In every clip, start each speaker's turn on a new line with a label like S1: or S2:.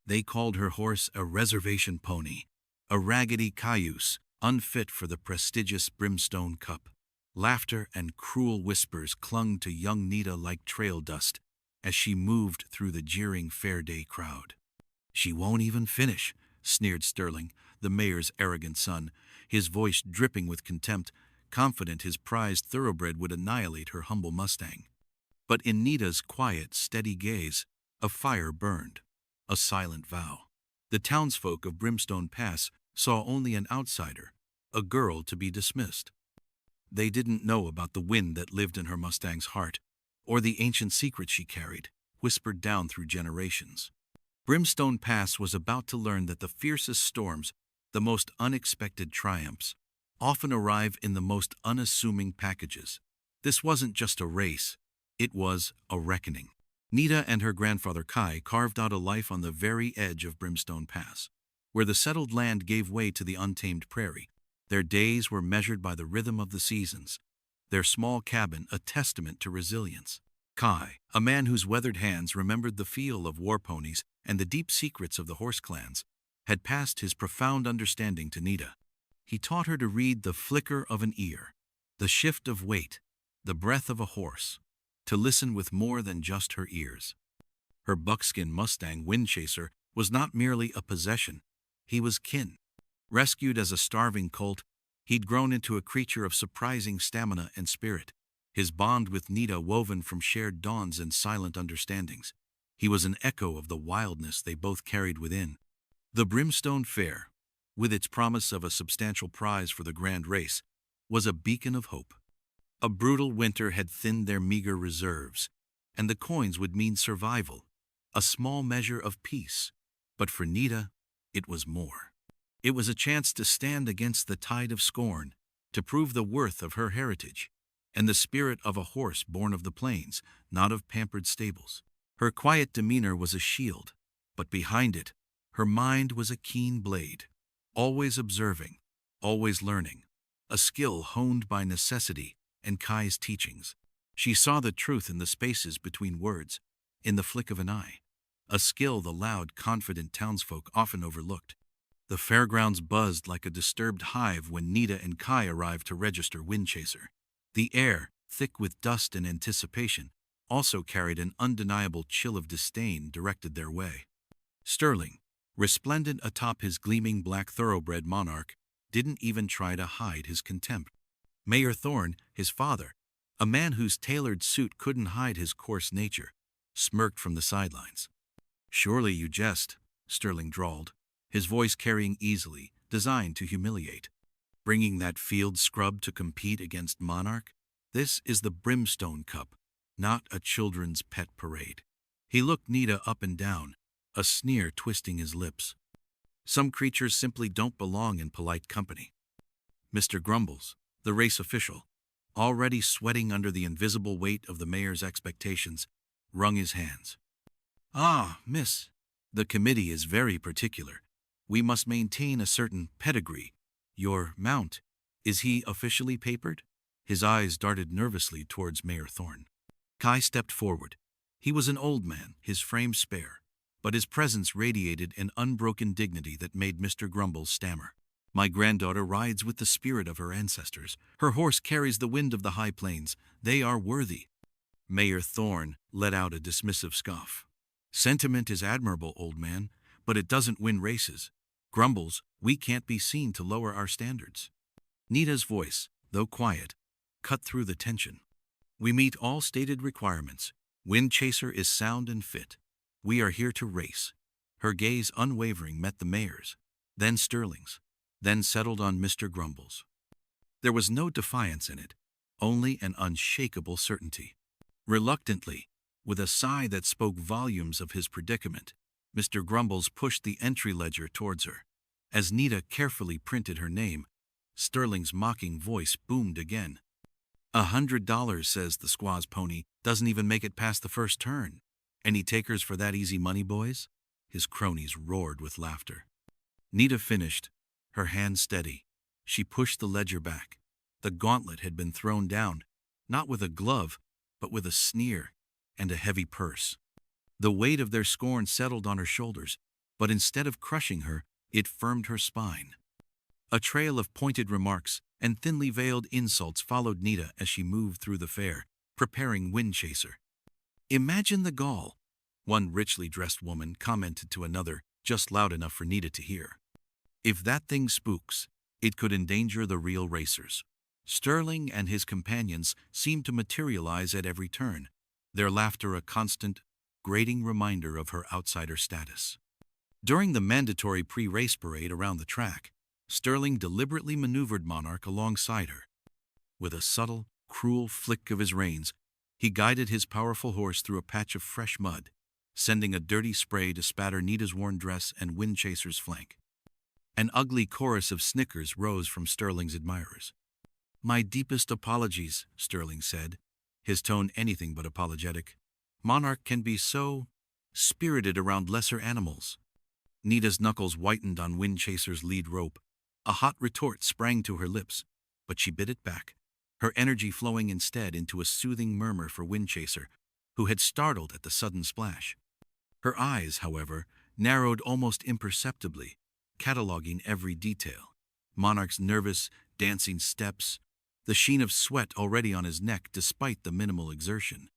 S1: They called her horse a reservation pony, a raggedy cayuse, unfit for the prestigious Brimstone Cup. Laughter and cruel whispers clung to young Nita like trail dust as she moved through the jeering Fair Day crowd. "She won't even finish," sneered Sterling, the mayor's arrogant son, his voice dripping with contempt, confident his prized thoroughbred would annihilate her humble Mustang. But in Nita's quiet, steady gaze, a fire burned, a silent vow. The townsfolk of Brimstone Pass saw only an outsider, a girl to be dismissed. They didn't know about the wind that lived in her Mustang's heart, or the ancient secrets she carried, whispered down through generations. Brimstone Pass was about to learn that the fiercest storms, the most unexpected triumphs, often arrive in the most unassuming packages. This wasn't just a race, it was a reckoning. Nita and her grandfather Kai carved out a life on the very edge of Brimstone Pass, where the settled land gave way to the untamed prairie. Their days were measured by the rhythm of the seasons, their small cabin a testament to resilience. Kai, a man whose weathered hands remembered the feel of war ponies and the deep secrets of the horse clans, had passed his profound understanding to Nita. He taught her to read the flicker of an ear, the shift of weight, the breath of a horse, to listen with more than just her ears. Her buckskin Mustang Windchaser was not merely a possession, he was kin. Rescued as a starving colt, he'd grown into a creature of surprising stamina and spirit, his bond with Nita woven from shared dawns and silent understandings. He was an echo of the wildness they both carried within. The Brimstone Fair, with its promise of a substantial prize for the grand race, was a beacon of hope. A brutal winter had thinned their meager reserves, and the coins would mean survival, a small measure of peace. But for Nita, it was more. It was a chance to stand against the tide of scorn, to prove the worth of her heritage, and the spirit of a horse born of the plains, not of pampered stables. Her quiet demeanor was a shield, but behind it, her mind was a keen blade, always observing, always learning, a skill honed by necessity and Kai's teachings. She saw the truth in the spaces between words, in the flick of an eye, a skill the loud, confident townsfolk often overlooked. The fairgrounds buzzed like a disturbed hive when Nita and Kai arrived to register Windchaser. The air, thick with dust and anticipation, also carried an undeniable chill of disdain directed their way. Sterling, resplendent atop his gleaming black thoroughbred monarch, didn't even try to hide his contempt. Mayor Thorne, his father, a man whose tailored suit couldn't hide his coarse nature, smirked from the sidelines. "Surely you jest," Sterling drawled, his voice carrying easily, designed to humiliate. "Bringing that field scrub to compete against Monarch? This is the Brimstone Cup, not a children's pet parade." He looked Nita up and down, a sneer twisting his lips. "Some creatures simply don't belong in polite company." Mr. Grumbles, the race official, already sweating under the invisible weight of the mayor's expectations, wrung his hands. "Ah, miss, the committee is very particular. We must maintain a certain pedigree. Your mount, is he officially papered?" His eyes darted nervously towards Mayor Thorne. Kai stepped forward. He was an old man, his frame spare, but his presence radiated an unbroken dignity that made Mr. Grumbles stammer. "My granddaughter rides with the spirit of her ancestors. Her horse carries the wind of the high plains. They are worthy." Mayor Thorne let out a dismissive scoff. "Sentiment is admirable, old man, but it doesn't win races. Grumbles, we can't be seen to lower our standards." Nita's voice, though quiet, cut through the tension. "We meet all stated requirements. Windchaser is sound and fit. We are here to race." Her gaze unwavering met the mayor's, then Sterling's, then settled on Mr. Grumbles. There was no defiance in it, only an unshakable certainty. Reluctantly, with a sigh that spoke volumes of his predicament, Mr. Grumbles pushed the entry ledger towards her. As Nita carefully printed her name, Sterling's mocking voice boomed again. $100, says the squaw's pony, doesn't even make it past the first turn. Any takers for that easy money, boys?" His cronies roared with laughter. Nita finished, her hand steady. She pushed the ledger back. The gauntlet had been thrown down, not with a glove, but with a sneer and a heavy purse. The weight of their scorn settled on her shoulders, but instead of crushing her, it firmed her spine. A trail of pointed remarks and thinly veiled insults followed Nita as she moved through the fair, preparing Wind Chaser. "Imagine the gall," one richly dressed woman commented to another, just loud enough for Nita to hear. "If that thing spooks, it could endanger the real racers." Sterling and his companions seemed to materialize at every turn, their laughter a constant, grating reminder of her outsider status. During the mandatory pre-race parade around the track, Sterling deliberately maneuvered Monarch alongside her. With a subtle, cruel flick of his reins, he guided his powerful horse through a patch of fresh mud, sending a dirty spray to spatter Nita's worn dress and Wind Chaser's flank. An ugly chorus of snickers rose from Sterling's admirers. "My deepest apologies," Sterling said, his tone anything but apologetic. "Monarch can be so spirited around lesser animals." Nita's knuckles whitened on Wind Chaser's lead rope. A hot retort sprang to her lips, but she bit it back, her energy flowing instead into a soothing murmur for Wind Chaser, who had startled at the sudden splash. Her eyes, however, narrowed almost imperceptibly, cataloging every detail. Monarch's nervous, dancing steps, the sheen of sweat already on his neck despite the minimal exertion.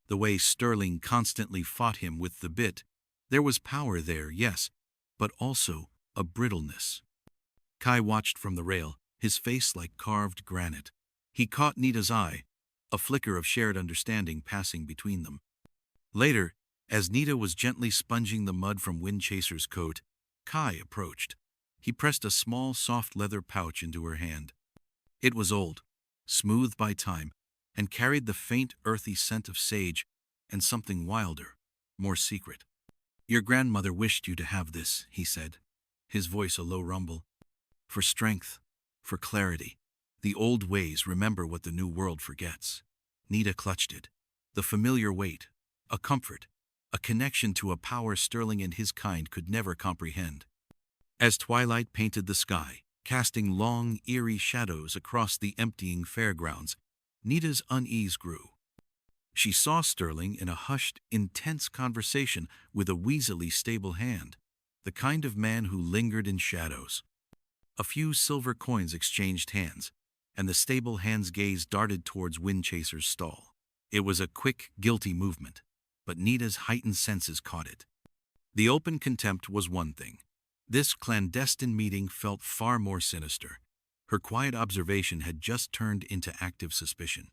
S1: The way Sterling constantly fought him with the bit. There was power there, yes, but also a brittleness. Kai watched from the rail, his face like carved granite. He caught Nita's eye, a flicker of shared understanding passing between them. Later, as Nita was gently sponging the mud from Wind Chaser's coat, Kai approached. He pressed a small, soft leather pouch into her hand. It was old, smoothed by time, and carried the faint, earthy scent of sage and something wilder, more secret. "Your grandmother wished you to have this," he said, his voice a low rumble. "For strength, for clarity. The old ways remember what the new world forgets." Nita clutched it. The familiar weight, a comfort, a connection to a power Sterling and his kind could never comprehend. As twilight painted the sky, casting long, eerie shadows across the emptying fairgrounds, Nita's unease grew. She saw Sterling in a hushed, intense conversation with a weaselly stable hand, the kind of man who lingered in shadows. A few silver coins exchanged hands, and the stable hand's gaze darted towards Wind Chaser's stall. It was a quick, guilty movement, but Nita's heightened senses caught it. The open contempt was one thing. This clandestine meeting felt far more sinister. Her quiet observation had just turned into active suspicion.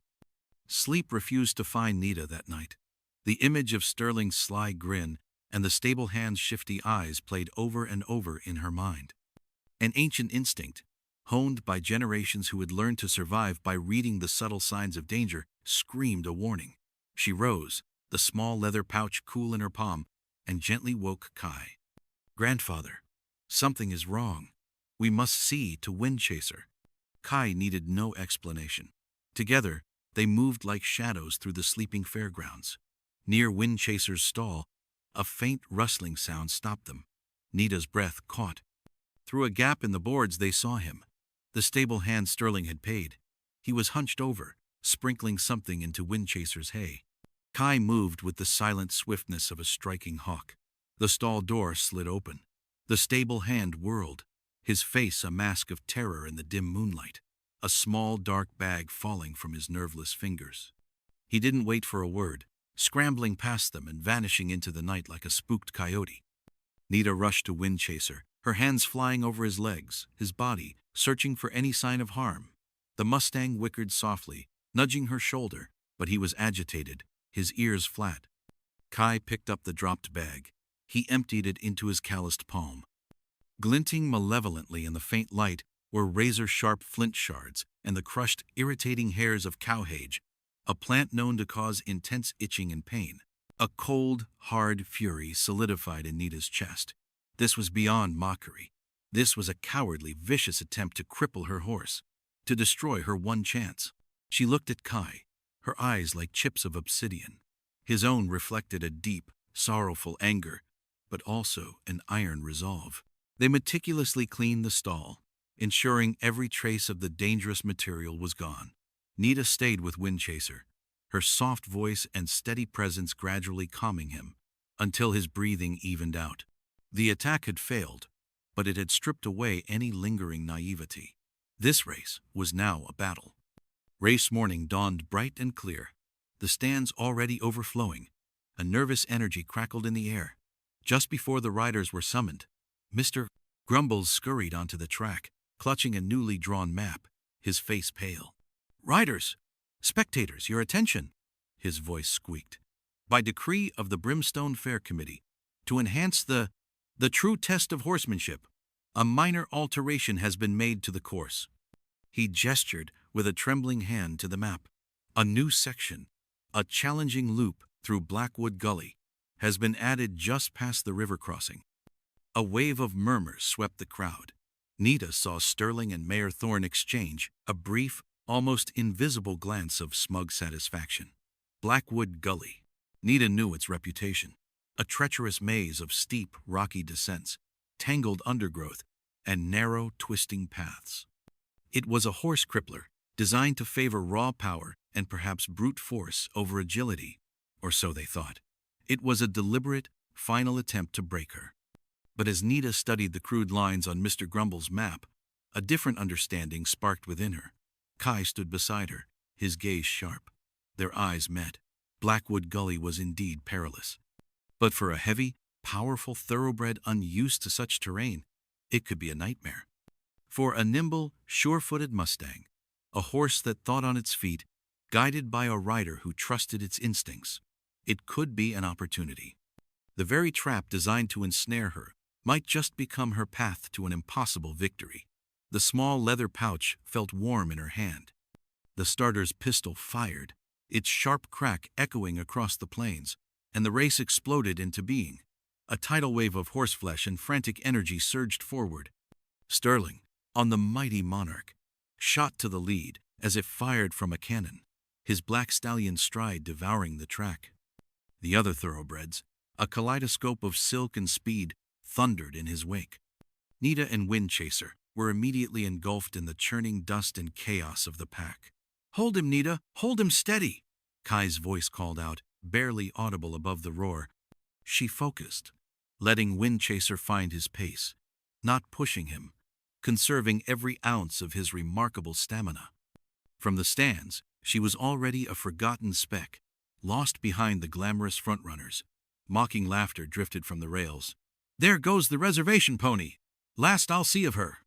S1: Sleep refused to find Nita that night. The image of Sterling's sly grin and the stable hand's shifty eyes played over and over in her mind. An ancient instinct, honed by generations who had learned to survive by reading the subtle signs of danger, screamed a warning. She rose, the small leather pouch cool in her palm, and gently woke Kai. "Grandfather, something is wrong. We must see to Wind Chaser." Kai needed no explanation. Together, they moved like shadows through the sleeping fairgrounds. Near Wind Chaser's stall, a faint rustling sound stopped them. Nita's breath caught. Through a gap in the boards they saw him. The stable hand Sterling had paid. He was hunched over, sprinkling something into Wind Chaser's hay. Kai moved with the silent swiftness of a striking hawk. The stall door slid open. The stable hand whirled, his face a mask of terror in the dim moonlight, a small dark bag falling from his nerveless fingers. He didn't wait for a word, scrambling past them and vanishing into the night like a spooked coyote. Nita rushed to Wind Chaser, her hands flying over his legs, his body, searching for any sign of harm. The Mustang whickered softly, nudging her shoulder, but he was agitated, his ears flat. Kai picked up the dropped bag. He emptied it into his calloused palm. Glinting malevolently in the faint light were razor-sharp flint shards and the crushed, irritating hairs of cowhage, a plant known to cause intense itching and pain. A cold, hard fury solidified in Nita's chest. This was beyond mockery. This was a cowardly, vicious attempt to cripple her horse, to destroy her one chance. She looked at Kai, her eyes like chips of obsidian. His own reflected a deep, sorrowful anger, but also an iron resolve. They meticulously cleaned the stall, ensuring every trace of the dangerous material was gone. Nita stayed with Wind Chaser, her soft voice and steady presence gradually calming him, until his breathing evened out. The attack had failed, but it had stripped away any lingering naivety. This race was now a battle. Race morning dawned bright and clear, the stands already overflowing. A nervous energy crackled in the air. Just before the riders were summoned, Mr. Grumbles scurried onto the track, clutching a newly drawn map, his face pale. "Riders! Spectators, your attention!" his voice squeaked. "By decree of the Brimstone Fair Committee, to enhance the true test of horsemanship, a minor alteration has been made to the course." He gestured with a trembling hand to the map. "A new section, a challenging loop through Blackwood Gully, has been added just past the river crossing." A wave of murmurs swept the crowd. Nita saw Sterling and Mayor Thorne exchange a brief, almost invisible glance of smug satisfaction. Blackwood Gully. Nita knew its reputation. A treacherous maze of steep, rocky descents, tangled undergrowth, and narrow, twisting paths. It was a horse crippler, designed to favor raw power and perhaps brute force over agility, or so they thought. It was a deliberate, final attempt to break her. But as Nita studied the crude lines on Mr. Grumble's map, a different understanding sparked within her. Kai stood beside her, his gaze sharp. Their eyes met. Blackwood Gully was indeed perilous. But for a heavy, powerful thoroughbred unused to such terrain, it could be a nightmare. For a nimble, sure-footed Mustang, a horse that thought on its feet, guided by a rider who trusted its instincts, it could be an opportunity. The very trap designed to ensnare her might just become her path to an impossible victory. The small leather pouch felt warm in her hand. The starter's pistol fired, its sharp crack echoing across the plains, and the race exploded into being. A tidal wave of horseflesh and frantic energy surged forward. Sterling, on the mighty Monarch, shot to the lead as if fired from a cannon, his black stallion stride devouring the track. The other thoroughbreds, a kaleidoscope of silk and speed, thundered in his wake. Nita and Windchaser were immediately engulfed in the churning dust and chaos of the pack. "Hold him, Nita! Hold him steady!" Kai's voice called out, barely audible above the roar. She focused, letting Windchaser find his pace, not pushing him, conserving every ounce of his remarkable stamina. From the stands, she was already a forgotten speck, lost behind the glamorous frontrunners. Mocking laughter drifted from the rails. "There goes the reservation pony! Last I'll see of her!"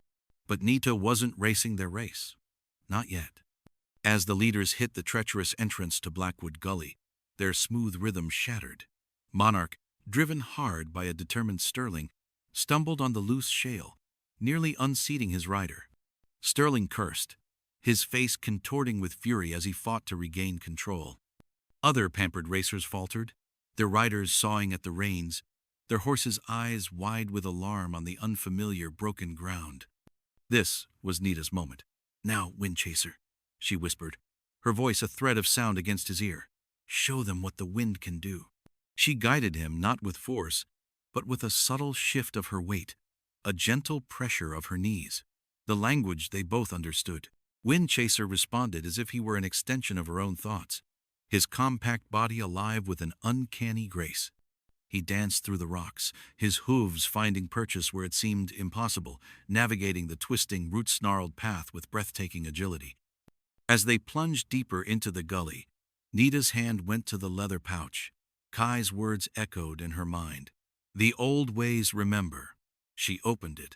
S1: But Nita wasn't racing their race. Not yet. As the leaders hit the treacherous entrance to Blackwood Gully, their smooth rhythm shattered. Monarch, driven hard by a determined Sterling, stumbled on the loose shale, nearly unseating his rider. Sterling cursed, his face contorting with fury as he fought to regain control. Other pampered racers faltered, their riders sawing at the reins, their horses' eyes wide with alarm on the unfamiliar broken ground. This was Nita's moment. "Now, Windchaser," she whispered, her voice a thread of sound against his ear. "Show them what the wind can do." She guided him not with force, but with a subtle shift of her weight, a gentle pressure of her knees. The language they both understood. Windchaser responded as if he were an extension of her own thoughts, his compact body alive with an uncanny grace. He danced through the rocks, his hooves finding purchase where it seemed impossible, navigating the twisting, root-snarled path with breathtaking agility. As they plunged deeper into the gully, Nita's hand went to the leather pouch. Kai's words echoed in her mind. "The old ways remember." She opened it.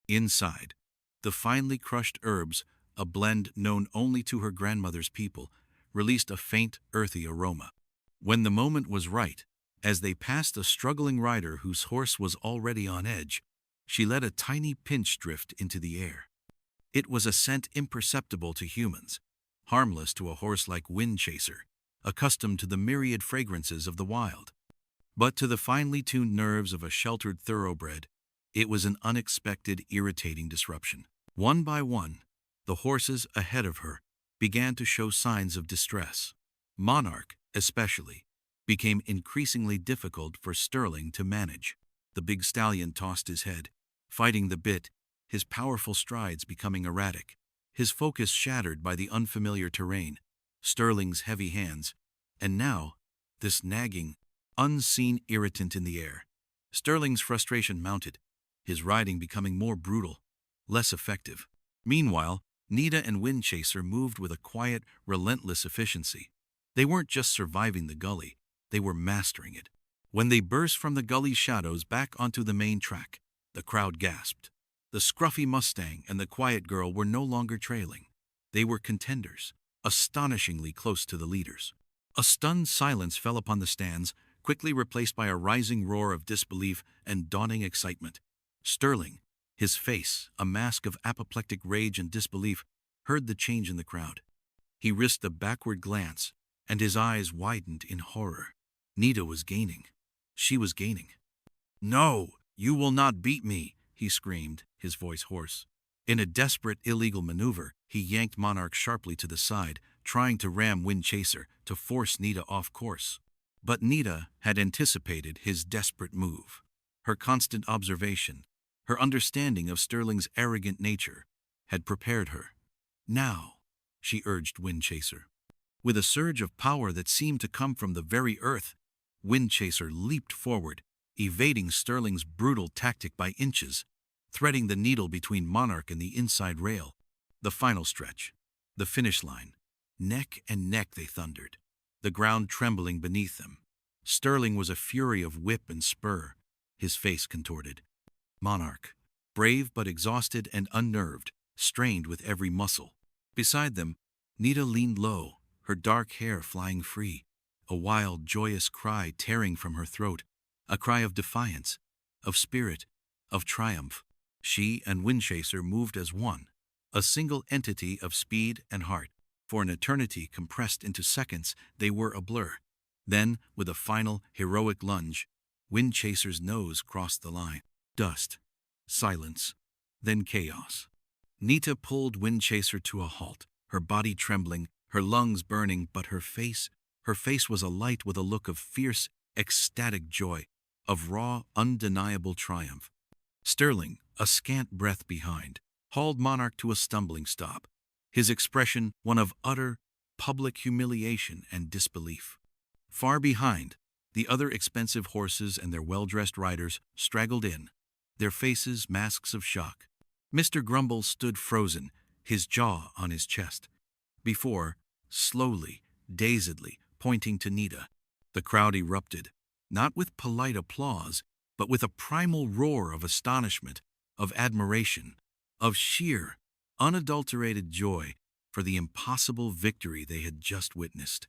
S1: Inside, the finely crushed herbs, a blend known only to her grandmother's people, released a faint, earthy aroma. When the moment was right, as they passed a struggling rider whose horse was already on edge, she let a tiny pinch drift into the air. It was a scent imperceptible to humans, harmless to a horse like Windchaser, accustomed to the myriad fragrances of the wild. But to the finely tuned nerves of a sheltered thoroughbred, it was an unexpected, irritating disruption. One by one, the horses ahead of her began to show signs of distress. Monarch, especially, became increasingly difficult for Sterling to manage. The big stallion tossed his head, fighting the bit, his powerful strides becoming erratic, his focus shattered by the unfamiliar terrain, Sterling's heavy hands, and now, this nagging, unseen irritant in the air. Sterling's frustration mounted, his riding becoming more brutal, less effective. Meanwhile, Nita and Windchaser moved with a quiet, relentless efficiency. They weren't just surviving the gully, they were mastering it. When they burst from the gully's shadows back onto the main track, the crowd gasped. The scruffy Mustang and the quiet girl were no longer trailing. They were contenders, astonishingly close to the leaders. A stunned silence fell upon the stands, quickly replaced by a rising roar of disbelief and dawning excitement. Sterling, his face a mask of apoplectic rage and disbelief, heard the change in the crowd. He risked a backward glance, and his eyes widened in horror. Nita was gaining. She was gaining. "No, you will not beat me," he screamed, his voice hoarse. In a desperate, illegal maneuver, he yanked Monarch sharply to the side, trying to ram Windchaser to force Nita off course. But Nita had anticipated his desperate move. Her constant observation, her understanding of Sterling's arrogant nature, had prepared her. "Now," she urged Windchaser. With a surge of power that seemed to come from the very earth, Windchaser leaped forward, evading Sterling's brutal tactic by inches, threading the needle between Monarch and the inside rail. The final stretch, the finish line. Neck and neck they thundered, the ground trembling beneath them. Sterling was a fury of whip and spur, his face contorted. Monarch, brave but exhausted and unnerved, strained with every muscle. Beside them, Nita leaned low, her dark hair flying free, a wild, joyous cry tearing from her throat, a cry of defiance, of spirit, of triumph. She and Windchaser moved as one, a single entity of speed and heart. For an eternity compressed into seconds, they were a blur. Then, with a final, heroic lunge, Windchaser's nose crossed the line. Dust, silence, then chaos. Nita pulled Windchaser to a halt, her body trembling, her lungs burning, but her face was alight with a look of fierce, ecstatic joy, of raw, undeniable triumph. Sterling, a scant breath behind, hauled Monarch to a stumbling stop, his expression one of utter, public humiliation and disbelief. Far behind, the other expensive horses and their well-dressed riders straggled in, their faces masks of shock. Mr. Grumble stood frozen, his jaw on his chest, before, slowly, dazedly, pointing to Nita. The crowd erupted, not with polite applause, but with a primal roar of astonishment, of admiration, of sheer, unadulterated joy for the impossible victory they had just witnessed.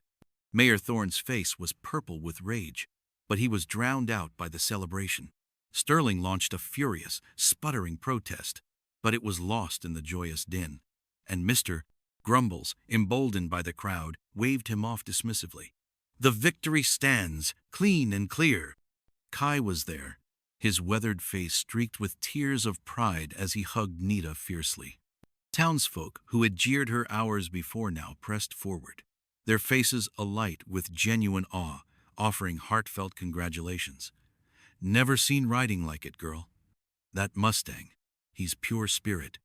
S1: Mayor Thorne's face was purple with rage, but he was drowned out by the celebration. Sterling launched a furious, sputtering protest, but it was lost in the joyous din, and Mr. Grumbles, emboldened by the crowd, waved him off dismissively. "The victory stands, clean and clear." Kai was there, his weathered face streaked with tears of pride as he hugged Nita fiercely. Townsfolk who had jeered her hours before now pressed forward, their faces alight with genuine awe, offering heartfelt congratulations. "Never seen riding like it, girl. That Mustang, he's pure spirit."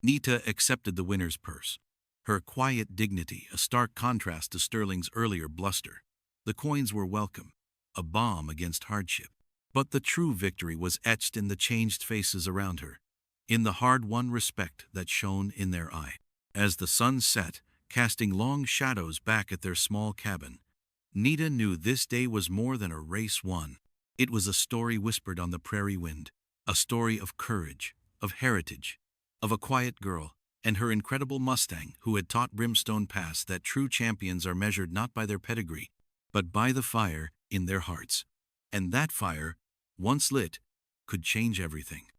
S1: Nita accepted the winner's purse, her quiet dignity a stark contrast to Sterling's earlier bluster. The coins were welcome, a balm against hardship. But the true victory was etched in the changed faces around her, in the hard-won respect that shone in their eye. As the sun set, casting long shadows back at their small cabin, Nita knew this day was more than a race won. It was a story whispered on the prairie wind, a story of courage, of heritage, of a quiet girl and her incredible Mustang who had taught Brimstone Pass that true champions are measured not by their pedigree, but by the fire in their hearts. And that fire, once lit, could change everything.